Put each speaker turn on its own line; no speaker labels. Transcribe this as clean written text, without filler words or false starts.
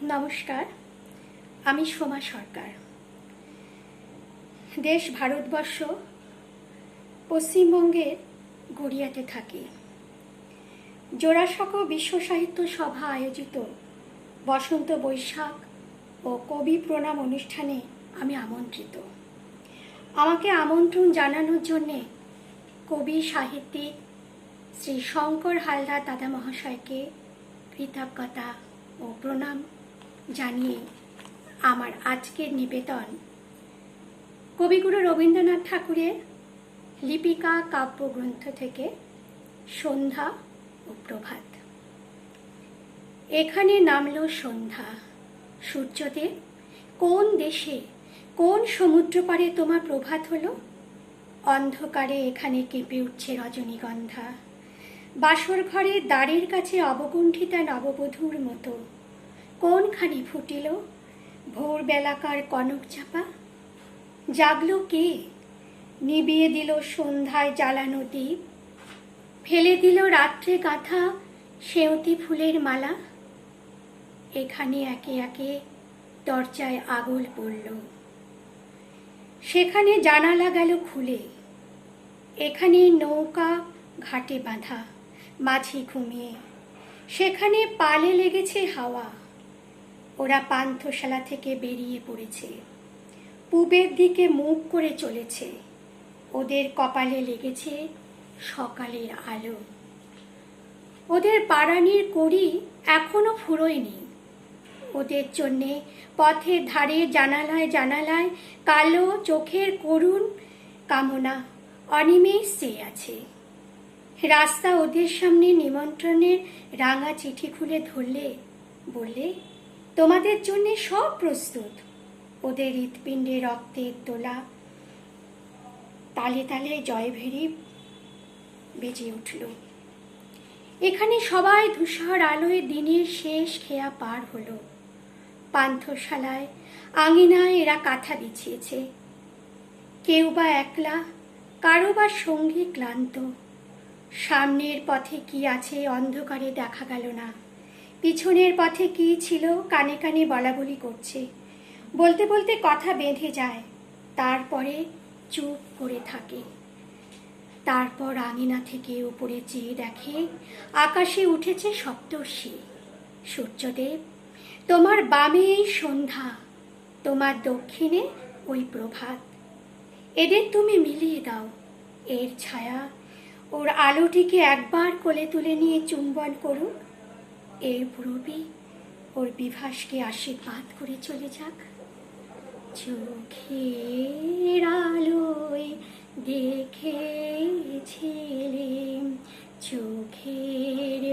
নমস্কার, আমি সোমা সরকার। দেশ ভারতবর্ষ, পশ্চিমবঙ্গের গড়িয়াতে থাকি। জোড়াসাঁকো বিশ্ব সাহিত্য সভা আয়োজিত বসন্ত বৈশাখ ও কবি প্রণাম অনুষ্ঠানে আমি আমন্ত্রিত। আমাকে আমন্ত্রণ জানানোর জন্যে কবি সাহিত্যিক শ্রী শঙ্কর হালদার দাদা মহাশয়কে কৃতজ্ঞতা ও প্রণাম জানিয়ে আমার আজকের নিবেদন কবিগুরু রবীন্দ্রনাথ ঠাকুরের লিপিকা কাব্যগ্রন্থ থেকে সন্ধ্যা ও প্রভাত। এখানে নামলো সন্ধ্যা। সূর্যদেব, কোন দেশে, কোন সমুদ্র পাড়ে তোমার প্রভাত হলো? অন্ধকারে এখানে কেঁপে উঠছে রজনীগন্ধা। বাসর ঘরে দ্বারের কাছে অবগুণ্ঠিতা নববধূর মতো কোনখানে ফুটিল ভোরবেলাকার কনক চাপা? জাগলো কে? নিবিয়ে দিল সন্ধ্যায় জ্বালানো দ্বীপ, ফেলে দিল রাত্রে গাঁথা সেঁওতি ফুলের মালা। এখানে একে একে দরজায় আগল পড়ল, সেখানে জানালা গেল খুলে। এখানে নৌকা ঘাটে বাঁধা, মাঝি ঘুমিয়ে, সেখানে পালে লেগেছে হাওয়া। ওরা পান্থশালা থেকে বেরিয়ে পড়েছে, পূবের দিকে মুখ করে চলেছে। ওদের কপালে লেগেছে সকালের আলো। ওদের পাড়ানির কড়ি এখনো ফুরোয়নি। ওদের জন্যে পথের ধারে জানালায় জানালায় কালো চোখের করুণ কামনা অনিমেষ চেয়ে আছে। রাস্তা ওদের সামনে নিমন্ত্রণের রাঙা চিঠি খুলে ধরলে, বললে, তোমাদের জন্যে সব প্রস্তুত। ওদের হৃৎপিণ্ডে রক্তের দোলা, তালে তালে জয়ভেরি বেজে উঠল। এখানে সবাই ধূসর আলোয় দিনের শেষ খেয়া পার হলো। পান্থশালায় আঙিনায় এরা কাঁথা বিছিয়েছে। কেউ বা একলা, কারো বা সঙ্গী ক্লান্ত। সামনের পথে কি আছে অন্ধকারে দেখা গেল না। পিছনের পথে কি ছিল কানে কানে বলাবলি করছে। বলতে বলতে কথা বেঁধে যায়, তারপরে চুপ করে থাকে। তারপর আঙিনা থেকে উপরে চেয়ে দেখে আকাশে উঠেছে সপ্তর্ষি। সূর্যদেব, তোমার বামে এই সন্ধ্যা, তোমার দক্ষিণে ওই প্রভাত। এদের তুমি মিলিয়ে দাও। এর ছায়া ওর আলোটিকে একবার কোলে তুলে নিয়ে চুম্বন করুক। এর পূরবী ওর বিভাসকে আশীর্বাদ করে চলে যাক। চোখের আলোয় দেখেছিলে চোখের